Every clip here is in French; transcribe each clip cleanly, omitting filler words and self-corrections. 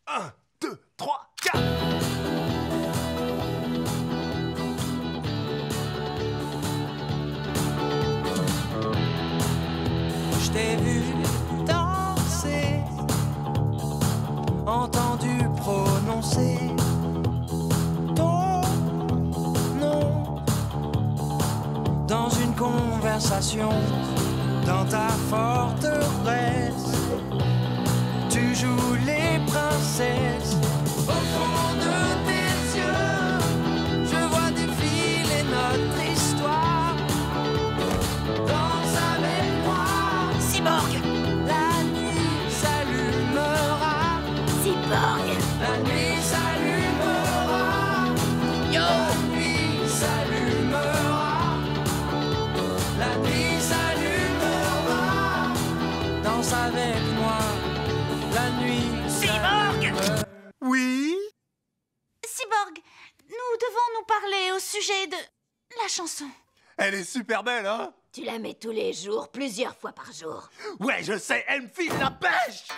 1, 2, 3, 4. Je t'ai vu danser, entendu prononcer ton nom dans une conversation, dans ta forteresse. Tu joues les princesses. Au fond de tes yeux, je vois défiler notre histoire. Danse avec moi, Cyborg. la nuit s'allumera. Cyborg. La nuit s'allumera. Yo. La nuit s'allumera. La nuit s'allumera. Danse avec moi. La nuit Cyborg. Oui? Cyborg, nous devons nous parler au sujet de la chanson. Elle est super belle, hein? Tu la mets tous les jours, plusieurs fois par jour. Ouais, je sais, elle me file la pêche!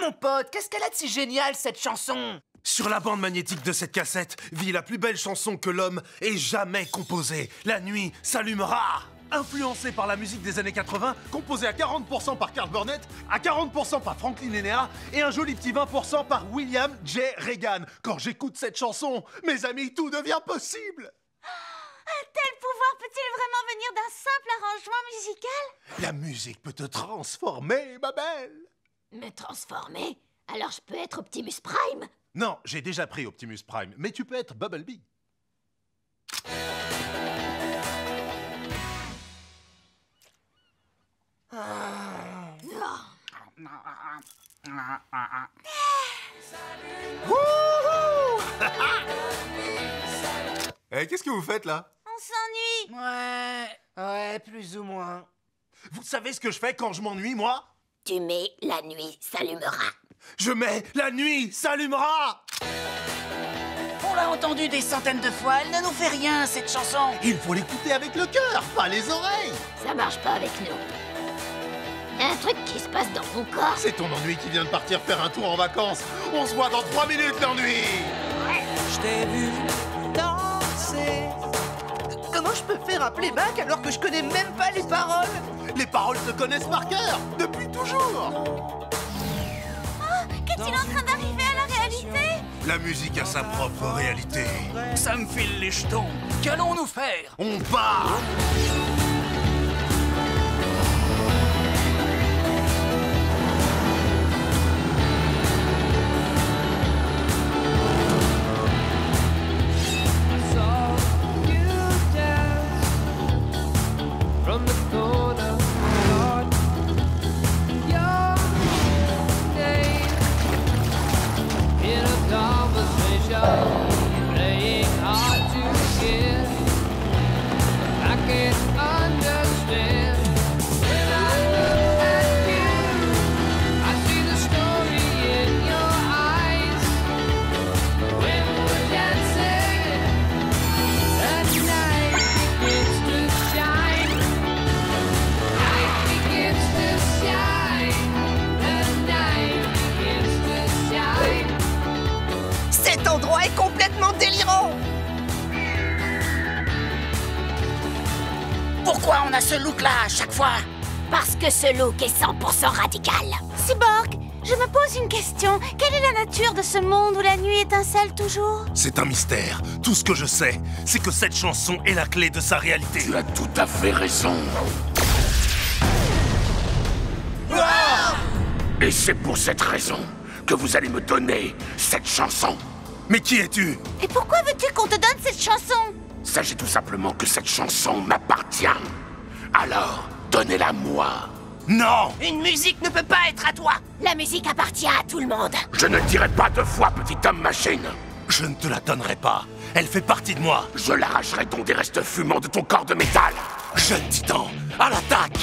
Mon pote, qu'est-ce qu'elle a de si génial, cette chanson? Sur la bande magnétique de cette cassette vit la plus belle chanson que l'homme ait jamais composée. La nuit s'allumera. Influencée par la musique des années 80, composée à 40% par Carl Burnett, à 40% par Franklin Enea et un joli petit 20% par William J. Reagan. Quand j'écoute cette chanson, mes amis, tout devient possible. Un tel pouvoir peut-il vraiment venir d'un simple arrangement musical? La musique peut te transformer, ma belle. Me transformer? Alors je peux être Optimus Prime? Non, j'ai déjà pris Optimus Prime, mais tu peux être Bumblebee. Non. Wouhou! Eh, qu'est-ce que vous faites là? On s'ennuie. Ouais, plus ou moins. Vous savez ce que je fais quand je m'ennuie, moi? Tu mets la nuit s'allumera. Je mets La nuit s'allumera! On l'a entendu des centaines de fois, elle ne nous fait rien, cette chanson. Il faut l'écouter avec le cœur, pas les oreilles! Ça marche pas avec nous. Y a un truc qui se passe dans mon corps. C'est ton ennui qui vient de partir faire un tour en vacances. On se voit dans 3 minutes, l'ennui! Je t'ai vu danser. Comment je peux faire un playback alors que je connais même pas les paroles? Les paroles se connaissent par cœur, depuis toujours! Qu'est-il en train d'arriver à la réalité? La musique a sa propre réalité. Ça me file les jetons. Qu'allons-nous faire? On part! From the corner, Lord, your name in a conversation, playing hard to get. I can't understand. When I look at you, I see the story in your eyes. When we're dancing, the night begins to shine. Night begins to shine. The night begins to shine. Cet endroit est complètement délirant. Pourquoi on a ce look-là à chaque fois? Parce que ce look est 100% radical. Cyborg, je me pose une question. Quelle est la nature de ce monde où la nuit étincelle toujours? C'est un mystère. Tout ce que je sais, c'est que cette chanson est la clé de sa réalité. Tu as tout à fait raison. Et c'est pour cette raison que vous allez me donner cette chanson. Mais qui es-tu? Et pourquoi veux-tu qu'on te donne cette chanson? Sachez tout simplement que cette chanson m'appartient. Alors, donnez-la-moi. Non! Une musique ne peut pas être à toi. La musique appartient à tout le monde. Je ne le dirai pas 2 fois, petit homme machine. Je ne te la donnerai pas. Elle fait partie de moi. Je l'arracherai donc des restes fumants de ton corps de métal. Jeune titan, à l'attaque!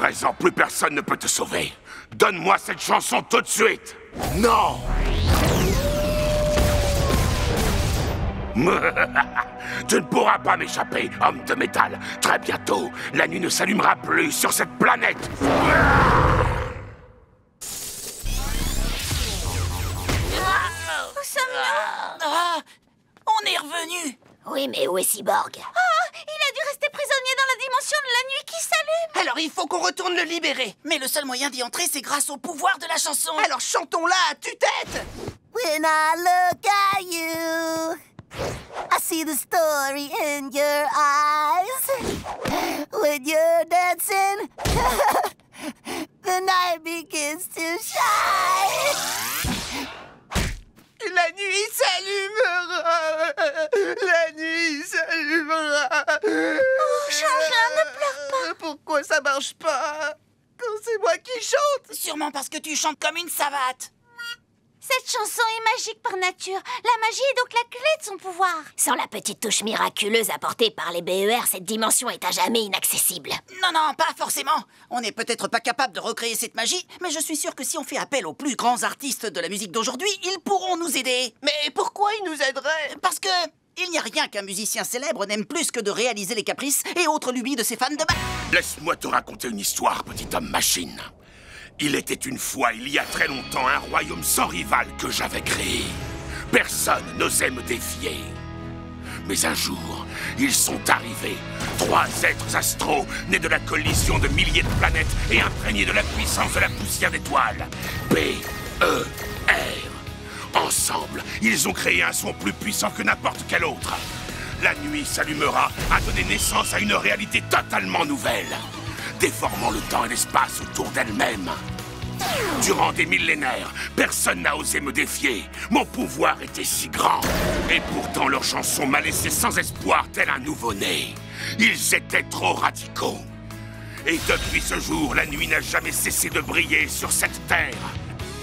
présent, plus personne ne peut te sauver. Donne-moi cette chanson tout de suite. Non. Tu ne pourras pas m'échapper, homme de métal. Très bientôt, la nuit ne s'allumera plus sur cette planète. Où sommes-nous? Ah, on est revenu. Oui, mais où est Cyborg? Oh, il a dû rester prisonnier dans la dimension de la nuit qui s'allume. Alors il faut qu'on retourne le libérer. Mais le seul moyen d'y entrer, c'est grâce au pouvoir de la chanson. Alors chantons-la à tue-tête. When I look at you, I see the story in your eyes. When you're dancing, the night begins to shine. La nuit s'allumera. La nuit s'allumera. Oh, change-la, ne pleure pas. Pourquoi ça marche pas quand c'est moi qui chante? Sûrement parce que tu chantes comme une savate. Cette chanson est magique par nature. La magie est donc la clé de son pouvoir. Sans la petite touche miraculeuse apportée par les BER, cette dimension est à jamais inaccessible. Non, non, pas forcément. On n'est peut-être pas capable de recréer cette magie, mais je suis sûr que si on fait appel aux plus grands artistes de la musique d'aujourd'hui, ils pourront nous aider. Mais pourquoi ils nous aideraient? Parce que il n'y a rien qu'un musicien célèbre n'aime plus que de réaliser les caprices et autres lubies de ses fans de Laisse-moi te raconter une histoire, petit homme machine. Il était une fois, il y a très longtemps, un royaume sans rival que j'avais créé. Personne n'osait me défier. Mais un jour, ils sont arrivés. 3 êtres astraux, nés de la collision de milliers de planètes et imprégnés de la puissance de la poussière d'étoiles. BER. Ensemble, ils ont créé un son plus puissant que n'importe quel autre. La nuit s'allumera à donner naissance à une réalité totalement nouvelle, déformant le temps et l'espace autour d'elle-même. Durant des millénaires, personne n'a osé me défier. Mon pouvoir était si grand. Et pourtant, leur chanson m'a laissé sans espoir tel un nouveau-né. Ils étaient trop radicaux. Et depuis ce jour, la nuit n'a jamais cessé de briller sur cette terre.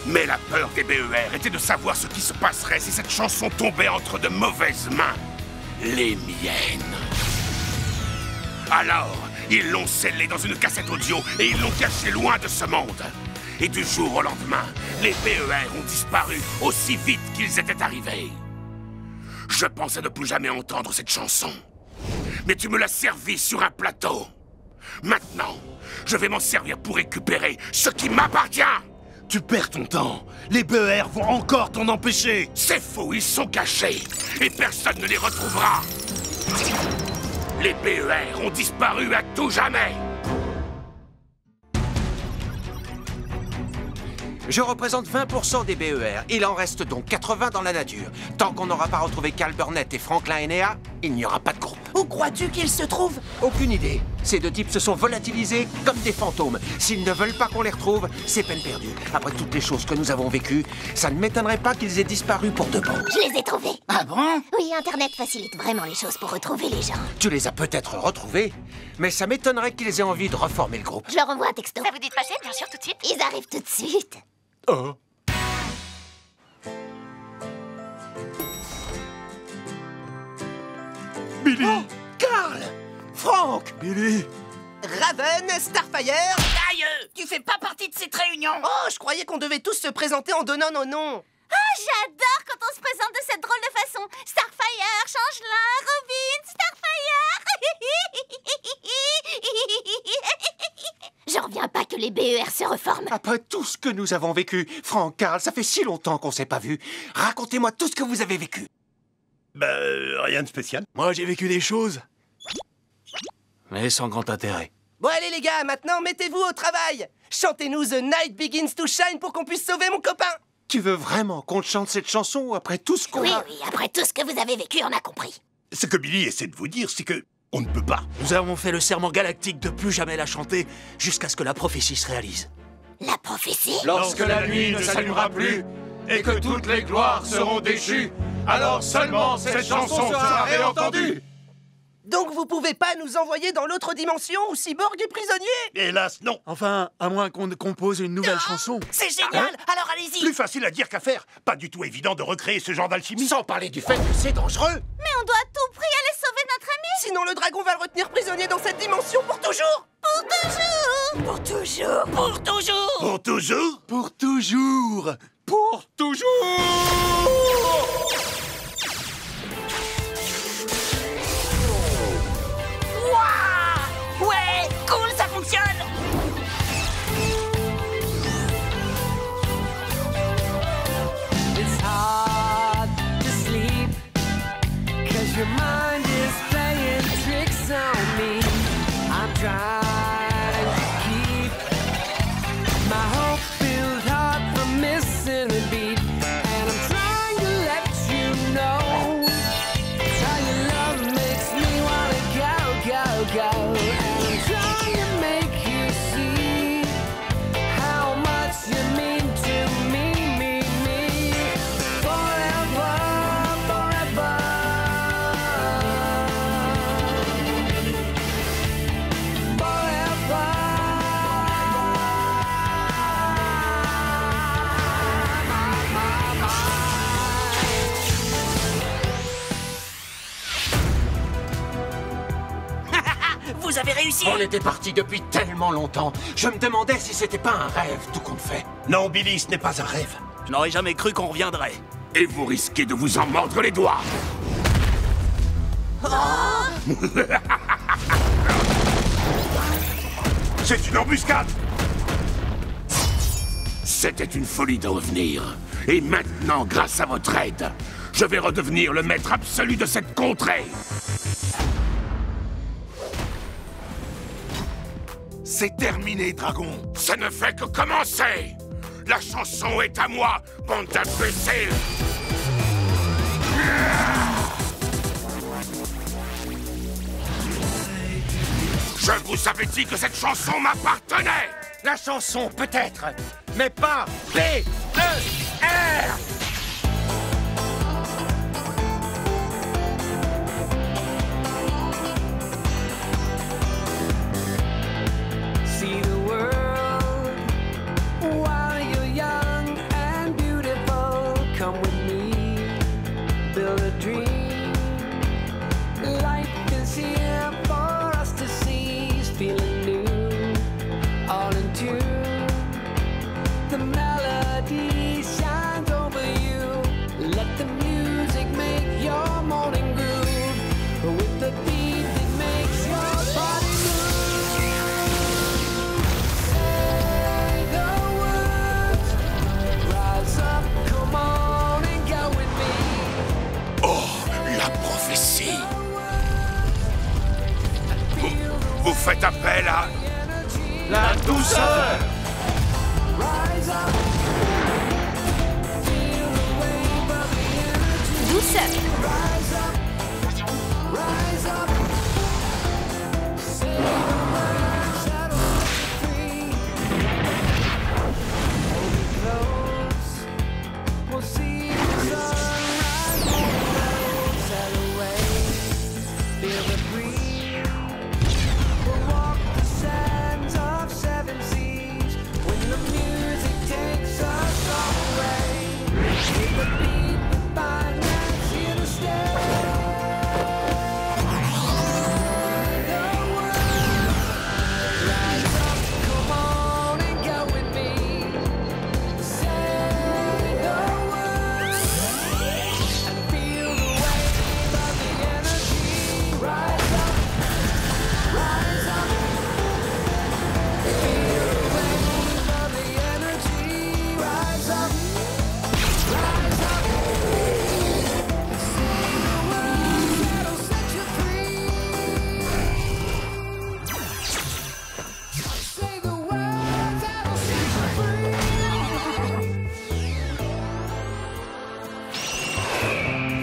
Mais la peur des BER était de savoir ce qui se passerait si cette chanson tombait entre de mauvaises mains. Les miennes. Alors, ils l'ont scellée dans une cassette audio et ils l'ont cachée loin de ce monde. Et du jour au lendemain, les BER ont disparu aussi vite qu'ils étaient arrivés. Je pensais ne plus jamais entendre cette chanson. Mais tu me l'as servie sur un plateau. Maintenant, je vais m'en servir pour récupérer ce qui m'appartient. Tu perds ton temps. Les BER vont encore t'en empêcher. C'est faux, ils sont cachés. Et personne ne les retrouvera. Les BER ont disparu à tout jamais. Je représente 20% des BER. Il en reste donc 80 dans la nature. Tant qu'on n'aura pas retrouvé Carl Burnett et Franklin Enea, il n'y aura pas de groupe. Où crois-tu qu'ils se trouvent? Aucune idée. Ces 2 types se sont volatilisés comme des fantômes. S'ils ne veulent pas qu'on les retrouve, c'est peine perdue. Après toutes les choses que nous avons vécues, ça ne m'étonnerait pas qu'ils aient disparu pour de bon. Je les ai trouvés. Ah bon? Oui, Internet facilite vraiment les choses pour retrouver les gens. Tu les as peut-être retrouvés, mais ça m'étonnerait qu'ils aient envie de reformer le groupe. Je leur envoie un texto. Ça vous dit de passer, bien sûr, tout de suite? Ils arrivent tout de suite. Oh. Billy! Carl! Frank! Billy! Raven, Starfire! Aïe! Tu fais pas partie de cette réunion! Oh, je croyais qu'on devait tous se présenter en donnant nos noms! Ah, j'adore quand on se présente de cette drôle de façon. Starfire, Changelin, Robin, Starfire. J'en reviens pas que les BER se reforment. Après tout ce que nous avons vécu, Frank, Carl, ça fait si longtemps qu'on s'est pas vus. Racontez-moi tout ce que vous avez vécu. Rien de spécial. Moi, j'ai vécu des choses. Mais sans grand intérêt. Bon allez les gars, maintenant mettez-vous au travail! Chantez-nous The Night Begins to Shine pour qu'on puisse sauver mon copain! Tu veux vraiment qu'on te chante cette chanson après tout ce qu'on Oui, a... oui, après tout ce que vous avez vécu, on a compris. Ce que Billy essaie de vous dire, c'est que on ne peut pas. Nous avons fait le serment galactique de plus jamais la chanter jusqu'à ce que la prophétie se réalise. La prophétie? Lorsque la nuit ne s'allumera plus et que toutes les gloires seront déchues, alors seulement cette chanson sera réentendue. Donc vous pouvez pas nous envoyer dans l'autre dimension où Cyborg est prisonnier? Hélas, non. Enfin, à moins qu'on ne compose une nouvelle chanson. C'est génial! Alors allez-y! Plus facile à dire qu'à faire. Pas du tout évident de recréer ce genre d'alchimie. Sans parler du fait que c'est dangereux. Mais on doit à tout prix aller sauver notre ami. Sinon le dragon va le retenir prisonnier dans cette dimension pour toujours! Pour toujours. Pour toujours. Pour toujours. Pour toujours? Pour toujours. Pour toujours! Wouah! Ouais, cool, ça fonctionne. It's hard to sleep, 'cause your mind is playing tricks on me. I'm trying to keep my hope filled heart from missing a beat, and I'm trying to let you know how your love makes me wanna go, go, go. And I'm trying to make you see how much you mean to me, me, forever, forever. Vous avez réussi. On était partis depuis tellement longtemps. Je me demandais si c'était pas un rêve, tout compte fait. Non, Billy, ce n'est pas un rêve. Je n'aurais jamais cru qu'on reviendrait. Et vous risquez de vous en mordre les doigts. C'est une embuscade. C'était une folie de revenir. Et maintenant, grâce à votre aide, je vais redevenir le maître absolu de cette contrée. C'est terminé, Dragon. Ça ne fait que commencer. La chanson est à moi, bande d'imbéciles. Je vous avais dit que cette chanson m'appartenait. La chanson, peut-être, mais pas B-E-R. See the world while you're young and beautiful. Come with me, build a dream. Life is here for us to seize, feeling new, all in tune. The melody shines over you. Let the music make your morning groove with the beat that makes your body move. Say the words, rise up, come on and go with me. Oh, la prophétie. Vous faites appel à... La douceur! Rise up, feel the wave of the energy. Douceur. Rise up, rise up. Say the words that'll set you free. Hold me close, we'll see the sunrise on the road. Sail away, feel the breeze. We'll walk the sands of seven seas. When the music takes us all away, with the beat that binds us here to stay. The world, rise up, come on and go with me. Say the words and feel the wave of the energy. Rise up, rise up. Feel the wave of the energy. Rise up, rise up. Say the words that'll set you free. Say the words that'll set you free.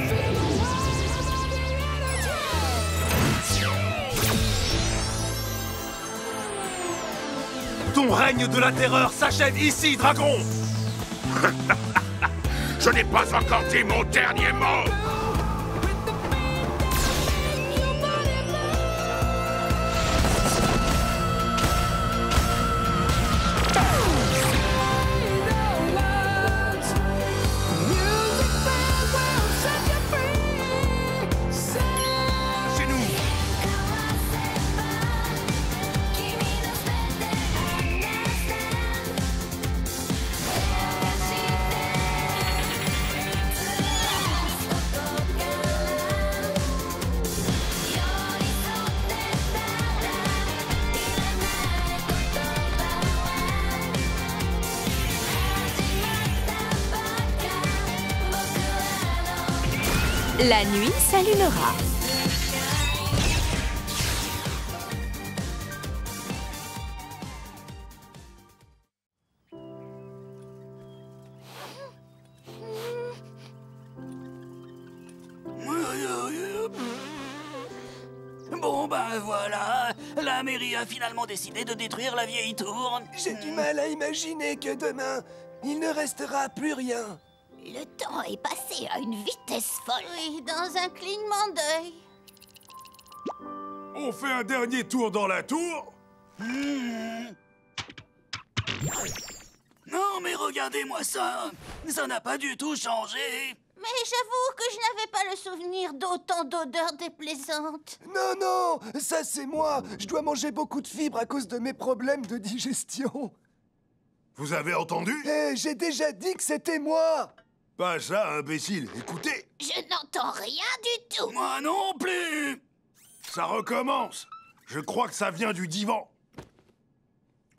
Feel the wave of the energy. Ton règne de la terreur s'achève ici, Dragon. Je n'ai pas encore dit mon dernier mot. Chez nous. La nuit s'allumera. Bon, ben voilà, la mairie a finalement décidé de détruire la vieille tour. J'ai du mal à imaginer que demain, il ne restera plus rien. Le temps est passé à une vitesse folle. Oui, dans un clignement d'œil. On fait un dernier tour dans la tour? Non, mais regardez-moi ça. Ça n'a pas du tout changé. Mais j'avoue que je n'avais pas le souvenir d'autant d'odeurs déplaisantes. Non, non, ça c'est moi. Je dois manger beaucoup de fibres à cause de mes problèmes de digestion. Vous avez entendu? Eh, j'ai déjà dit que c'était moi. Pas ça, imbécile. Écoutez, Je n'entends rien du tout. Moi non plus. ça recommence. Je crois que ça vient du divan.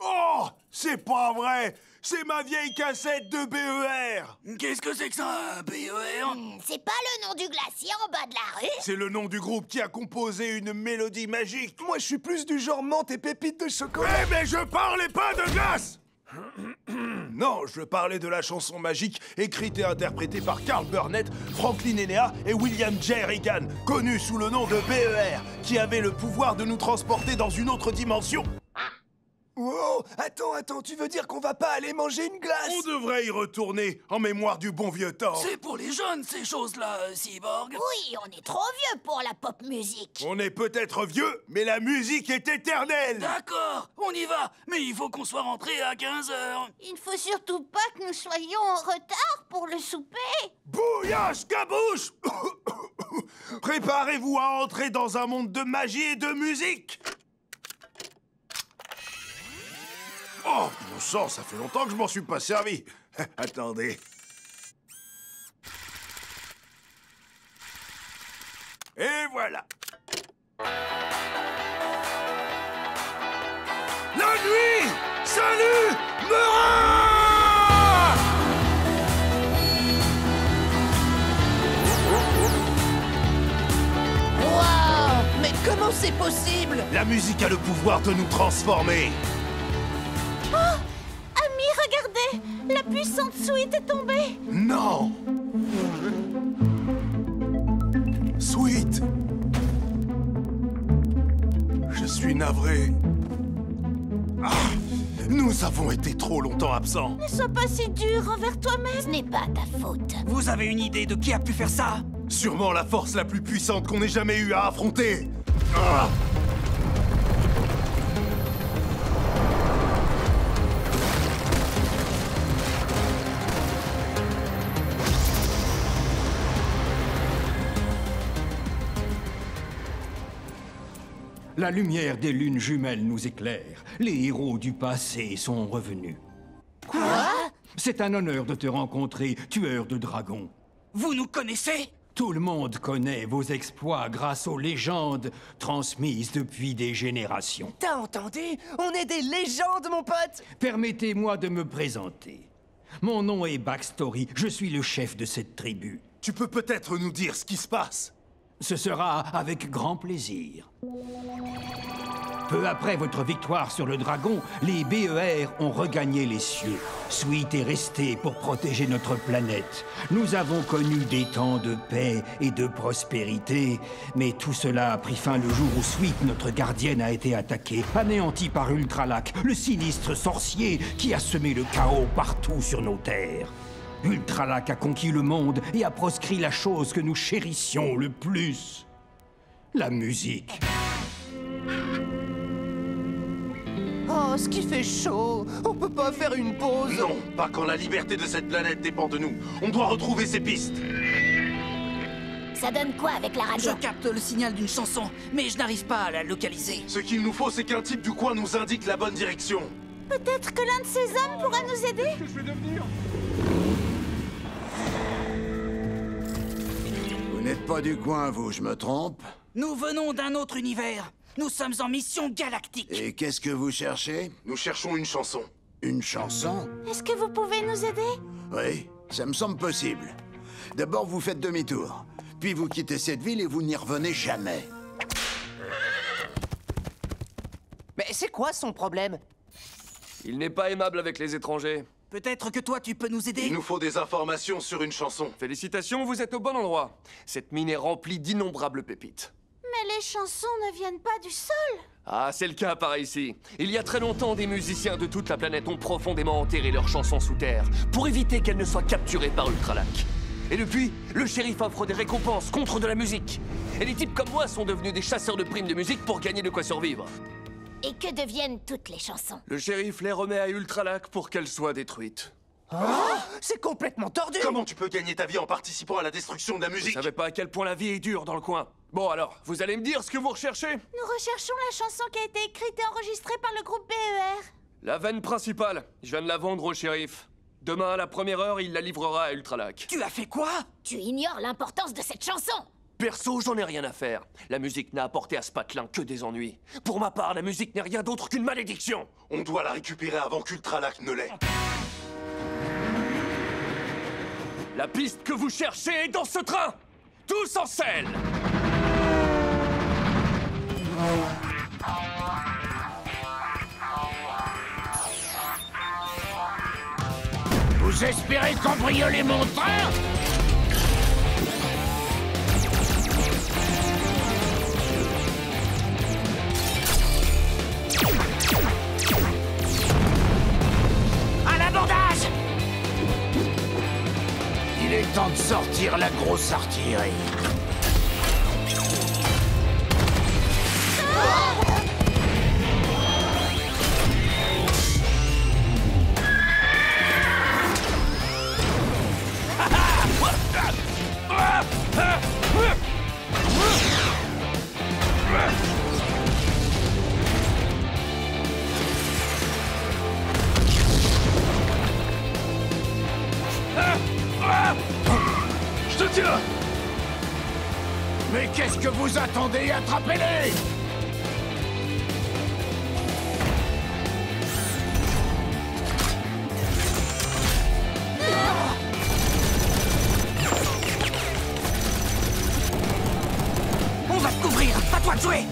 Oh, c'est pas vrai. C'est ma vieille cassette de BER. Qu'est-ce que c'est que ça, un BER? C'est pas le nom du glacier en bas de la rue? C'est le nom du groupe qui a composé une mélodie magique. Moi, je suis plus du genre menthe et pépites de chocolat. Eh, mais je parlais pas de glace. Non, je parlais de la chanson magique écrite et interprétée par Carl Burnett, Franklin Enea et William J. Regan, connus sous le nom de BER, qui avait le pouvoir de nous transporter dans une autre dimension. Oh, attends, tu veux dire qu'on va pas aller manger une glace? On devrait y retourner en mémoire du bon vieux temps. C'est pour les jeunes, ces choses-là, Cyborg. Oui, on est trop vieux pour la pop musique. On est peut-être vieux, mais la musique est éternelle. D'accord, on y va. Mais il faut qu'on soit rentré à 15h. Il ne faut surtout pas que nous soyons en retard pour le souper. Bouillasse cabouche. Préparez-vous à entrer dans un monde de magie et de musique. Oh, bon sang, ça fait longtemps que je m'en suis pas servi. Attendez. Et voilà. La nuit s'allumera! Waouh! Mais comment c'est possible? La musique a le pouvoir de nous transformer. Oh, Ami, regardez! La puissante Sweet est tombée! Non! Sweet! Je suis navré. Ah, nous avons été trop longtemps absents. Ne sois pas si dur envers toi-même. Ce n'est pas ta faute. Vous avez une idée de qui a pu faire ça? Sûrement la force la plus puissante qu'on ait jamais eu à affronter. Ah! La lumière des lunes jumelles nous éclaire. Les héros du passé sont revenus. Quoi? C'est un honneur de te rencontrer, tueur de dragons. Vous nous connaissez? Tout le monde connaît vos exploits grâce aux légendes transmises depuis des générations. T'as entendu? On est des légendes, mon pote! Permettez-moi de me présenter. Mon nom est Backstory, je suis le chef de cette tribu. Tu peux peut-être nous dire ce qui se passe? Ce sera avec grand plaisir. Peu après votre victoire sur le dragon, les BER ont regagné les cieux. Sweet est resté pour protéger notre planète. Nous avons connu des temps de paix et de prospérité, mais tout cela a pris fin le jour où Sweet, notre gardienne, a été attaquée, anéantie par Ultralac, le sinistre sorcier qui a semé le chaos partout sur nos terres. Ultralac a conquis le monde et a proscrit la chose que nous chérissions le plus. La musique. Oh, ce qui fait chaud! On peut pas faire une pause? Non, pas quand la liberté de cette planète dépend de nous. On doit retrouver ces pistes. Ça donne quoi avec la radio? Je capte le signal d'une chanson, mais je n'arrive pas à la localiser. Ce qu'il nous faut, c'est qu'un type du coin nous indique la bonne direction. Peut-être que l'un de ces hommes pourra nous aider? Qu'est-ce que je vais devenir? Vous n'êtes pas du coin, vous, je me trompe? Nous venons d'un autre univers. Nous sommes en mission galactique. Et qu'est-ce que vous cherchez? Nous cherchons une chanson. Une chanson? Est-ce que vous pouvez nous aider? Oui, ça me semble possible. D'abord, vous faites demi-tour. puis vous quittez cette ville et vous n'y revenez jamais. Mais c'est quoi son problème? Il n'est pas aimable avec les étrangers. Peut-être que toi, tu peux nous aider? Il nous faut des informations sur une chanson. Félicitations, vous êtes au bon endroit. Cette mine est remplie d'innombrables pépites. Mais les chansons ne viennent pas du sol. Ah, c'est le cas par ici. Il y a très longtemps, des musiciens de toute la planète ont profondément enterré leurs chansons sous terre pour éviter qu'elles ne soient capturées par Ultralac. Et depuis, le shérif offre des récompenses contre de la musique. Et les types comme moi sont devenus des chasseurs de primes de musique pour gagner de quoi survivre. Et que deviennent toutes les chansons? Le shérif les remet à Ultralac pour qu'elles soient détruites. C'est complètement tordu! Comment tu peux gagner ta vie en participant à la destruction de la musique? Vous savez pas à quel point la vie est dure dans le coin. Bon alors, vous allez me dire ce que vous recherchez? Nous recherchons la chanson qui a été écrite et enregistrée par le groupe BER. La veine principale. Je viens de la vendre au shérif. Demain à la première heure, il la livrera à Ultralac. Tu as fait quoi? Tu ignores l'importance de cette chanson. Perso, j'en ai rien à faire. La musique n'a apporté à ce patelin que des ennuis. Pour ma part, la musique n'est rien d'autre qu'une malédiction. On doit la récupérer avant qu'Ultralac ne l'ait. La piste que vous cherchez est dans ce train. Tous en selle. Vous espérez cambrioler mon train? À l'abordage! Il est temps de sortir la grosse artillerie. Je te tiens! Mais qu'est-ce que vous attendez? Attrapez-les! On va te couvrir! À toi de jouer!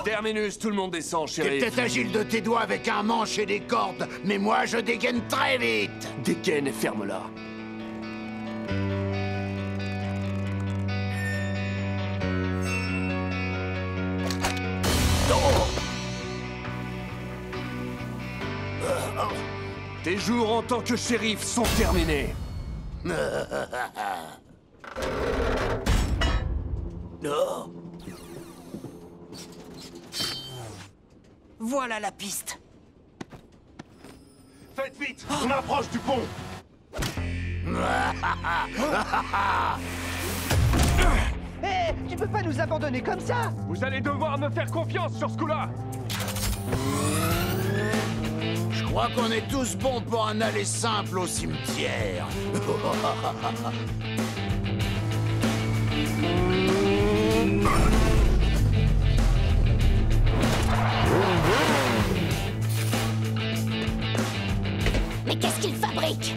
Terminus, tout le monde descend, C'est shérif. peut-être agile de tes doigts avec un manche et des cordes, mais moi je dégaine très vite! Dégaine et ferme-la. Tes jours en tant que shérif sont terminés. Non. Voilà la piste. Faites vite! On approche du pont! Hé, tu peux pas nous abandonner comme ça! Vous allez devoir me faire confiance sur ce coup-là. Je crois qu'on est tous bons pour un aller simple au cimetière. Mais qu'est-ce qu'il fabrique?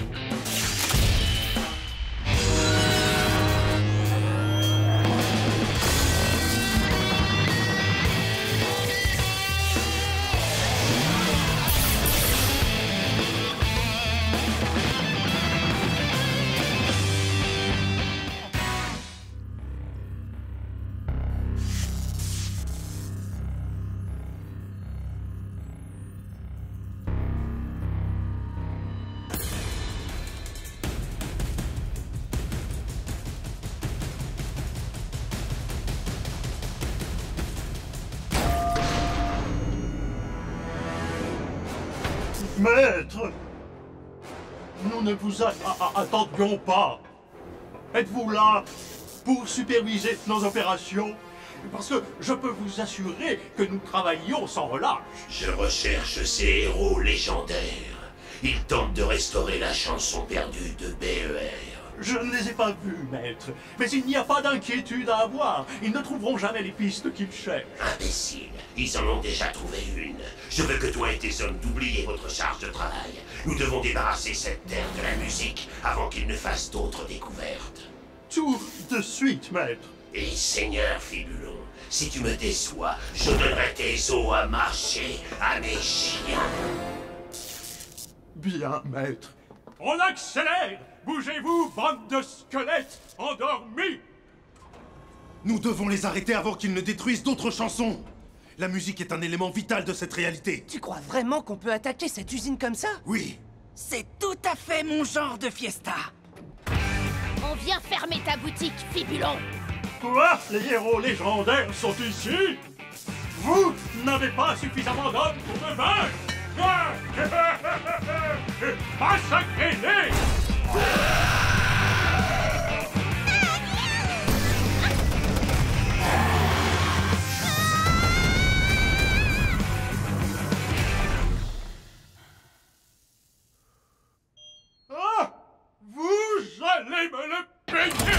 Maître, nous ne vous attendions pas. Êtes-vous là pour superviser nos opérations? Parce que je peux vous assurer que nous travaillons sans relâche. Je recherche ces héros légendaires. Ils tentent de restaurer la chanson perdue de BER. Je ne les ai pas vus, maître. Mais il n'y a pas d'inquiétude à avoir. Ils ne trouveront jamais les pistes qu'ils cherchent. Imbécile, ils en ont déjà trouvé une. Je veux que toi et tes hommes d'oublier votre charge de travail. Nous devons débarrasser cette terre de la musique avant qu'ils ne fassent d'autres découvertes. Tout de suite, maître. Et Seigneur Fibulon, si tu me déçois, je donnerai tes os à marcher à mes chiens. Bien, maître. On accélère! Bougez-vous, bande de squelettes endormis! Nous devons les arrêter avant qu'ils ne détruisent d'autres chansons. La musique est un élément vital de cette réalité. Tu crois vraiment qu'on peut attaquer cette usine comme ça? Oui. C'est tout à fait mon genre de fiesta. On vient fermer ta boutique, Fibulon. Quoi? Les héros légendaires sont ici? Vous n'avez pas suffisamment d'hommes pour me vaincre? Massacrez-les! Ah! Vous allez me le payer!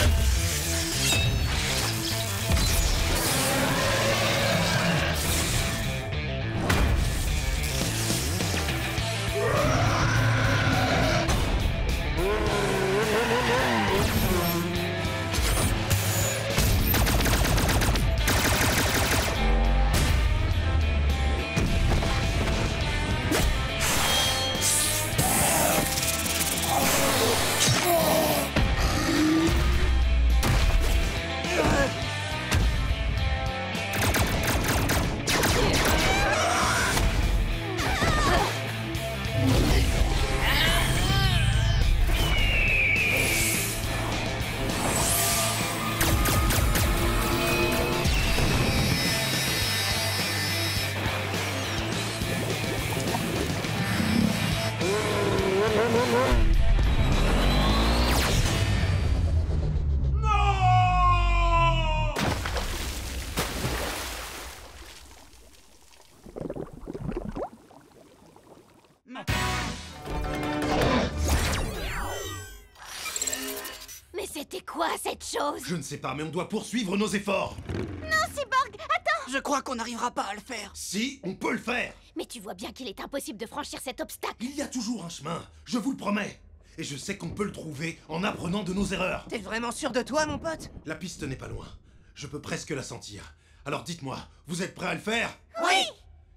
Mais c'était quoi cette chose? Je ne sais pas, mais on doit poursuivre nos efforts. Non, Cyborg, attends! Je crois qu'on n'arrivera pas à le faire. Si, on peut le faire. Mais tu vois bien qu'il est impossible de franchir cet obstacle. Il y a toujours un chemin, je vous le promets. Et je sais qu'on peut le trouver en apprenant de nos erreurs. T'es vraiment sûr de toi, mon pote? La piste n'est pas loin. Je peux presque la sentir. Alors dites-moi, vous êtes prêts à le faire? Oui!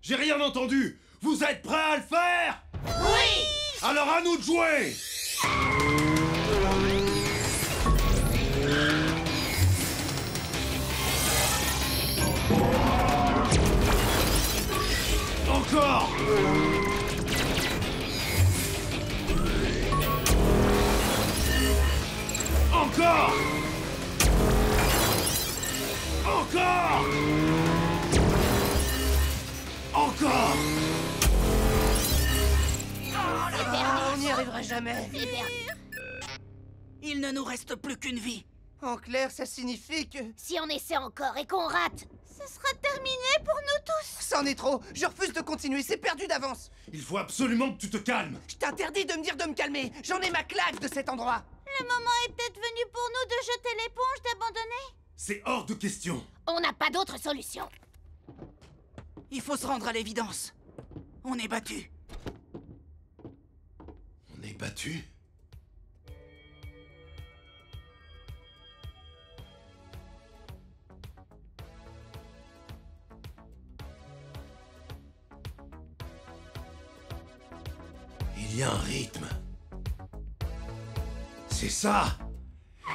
J'ai rien entendu! Vous êtes prêts à le faire? Oui! Alors à nous de jouer! Encore! Encore! Encore! Encore! On n'y arrivera jamais. Il ne nous reste plus qu'une vie. En clair, ça signifie que... Si on essaie encore et qu'on rate, Ce sera terminé pour nous tous. C'en est trop. Je refuse de continuer, c'est perdu d'avance. Il faut absolument que tu te calmes. Je t'interdis de me dire de me calmer. J'en ai ma claque de cet endroit. Le moment est peut-être venu pour nous de jeter l'éponge, d'abandonner. C'est hors de question. On n'a pas d'autre solution. Il faut se rendre à l'évidence. On est battus. On est battus? Il y a un rythme. C'est ça!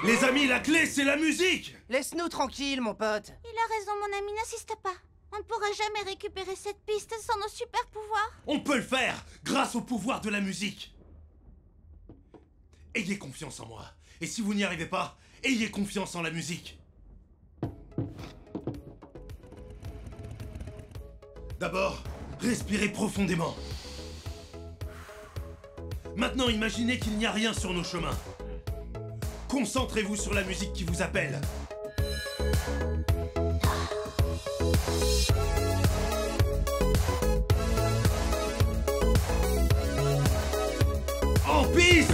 Les amis, la clé, c'est la musique! Laisse-nous tranquilles, mon pote. Il a raison, mon ami, n'insiste pas. On ne pourra jamais récupérer cette piste sans nos super pouvoirs. On peut le faire, grâce au pouvoir de la musique. Ayez confiance en moi. Et si vous n'y arrivez pas, ayez confiance en la musique. D'abord, respirez profondément. Maintenant, imaginez qu'il n'y a rien sur nos chemins. Concentrez-vous sur la musique qui vous appelle. En piste!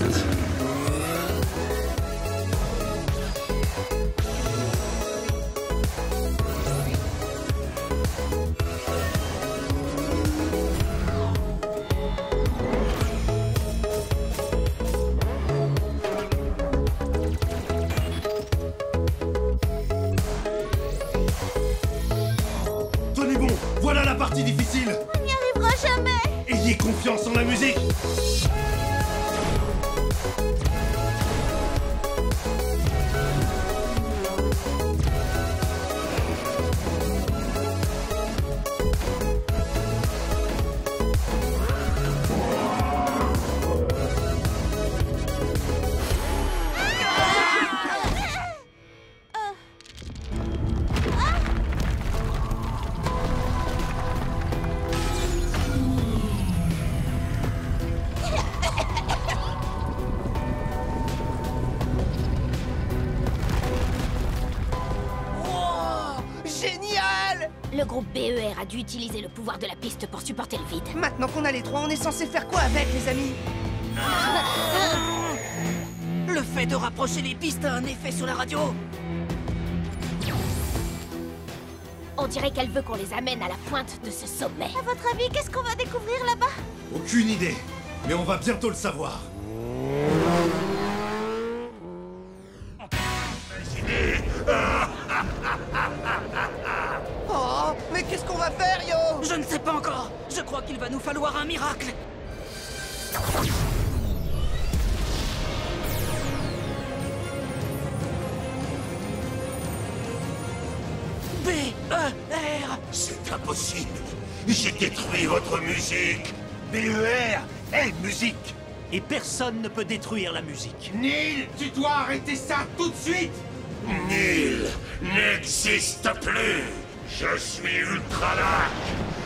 Le groupe BER a dû utiliser le pouvoir de la piste pour supporter le vide. Maintenant qu'on a les trois, on est censé faire quoi avec, les amis? Le fait de rapprocher les pistes a un effet sur la radio. On dirait qu'elle veut qu'on les amène à la pointe de ce sommet. À votre avis, qu'est-ce qu'on va découvrir là-bas? Aucune idée, mais on va bientôt le savoir. Oh, mais qu'est-ce qu'on va faire, yo? Je ne sais pas encore. Je crois qu'il va nous falloir un miracle. BER! C'est impossible. J'ai détruit votre musique. BER est musique. Et personne ne peut détruire la musique. Neil, tu dois arrêter ça tout de suite. Neil n'existe plus. Je suis Ultralak.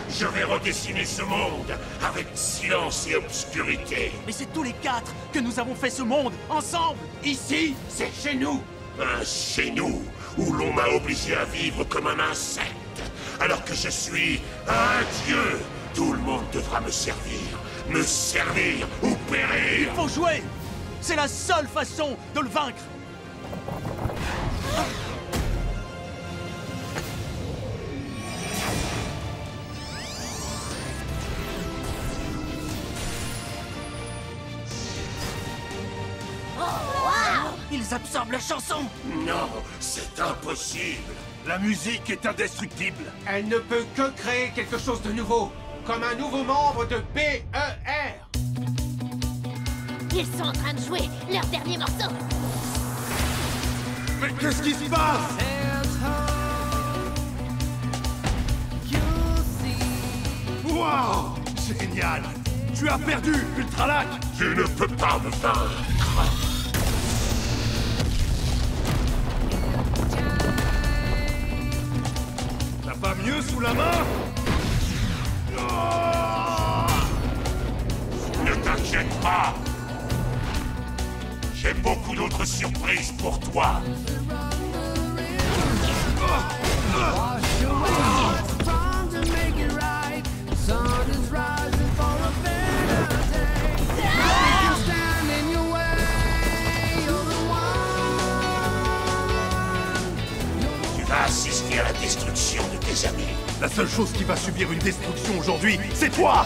Je vais redessiner ce monde avec silence et obscurité. Mais c'est tous les quatre que nous avons fait ce monde, ensemble. Ici, c'est chez nous. Chez nous, où l'on m'a obligé à vivre comme un insecte. Alors que je suis un dieu. Tout le monde devra me servir ou périr. Il faut jouer. C'est la seule façon de le vaincre. Ils absorbent la chanson. Non, c'est impossible. La musique est indestructible. Elle ne peut que créer quelque chose de nouveau, comme un nouveau membre de BER. Ils sont en train de jouer leur dernier morceau. Mais qu'est-ce qui se passe? Wow! Génial! Tu as perdu, Ultralak! Tu ne peux pas me vaincre. T'as pas mieux sous la main? Ne t'inquiète pas. J'ai beaucoup d'autres surprises pour toi. Tu vas assister à la destruction de tes amis. La seule chose qui va subir une destruction aujourd'hui, c'est toi!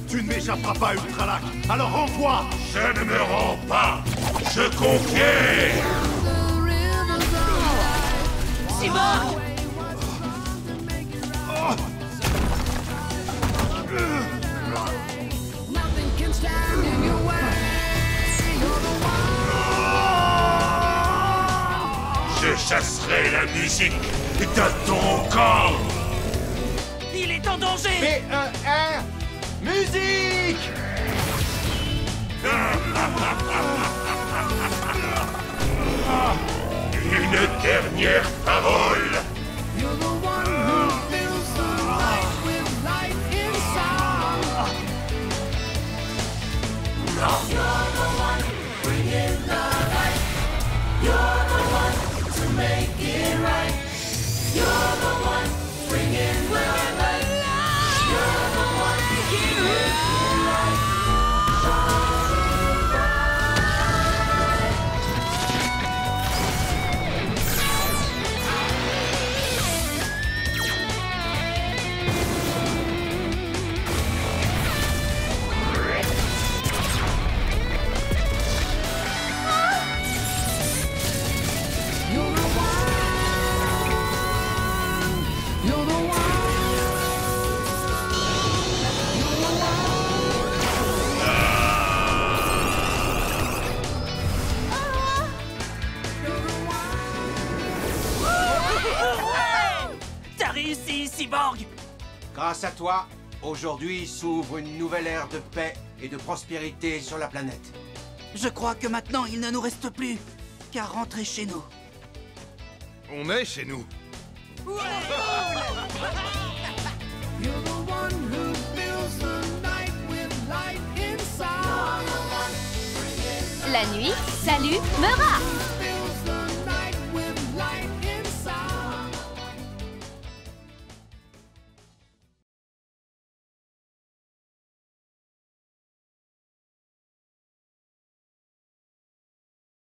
Tu ne m'échapperas pas, Ultralak. Alors rends-toi! Je ne me rends pas. Je conquiers. Cyborg! Je chasserai la musique de ton camp. Il est en danger! BER, musique! Une dernière parole. T'as réussi, Cyborg! Grâce à toi, Aujourd'hui s'ouvre une nouvelle ère de paix et de prospérité sur la planète. Je crois que maintenant, il ne nous reste plus qu'à rentrer chez nous. On est chez nous. La nuit, salut, Mera!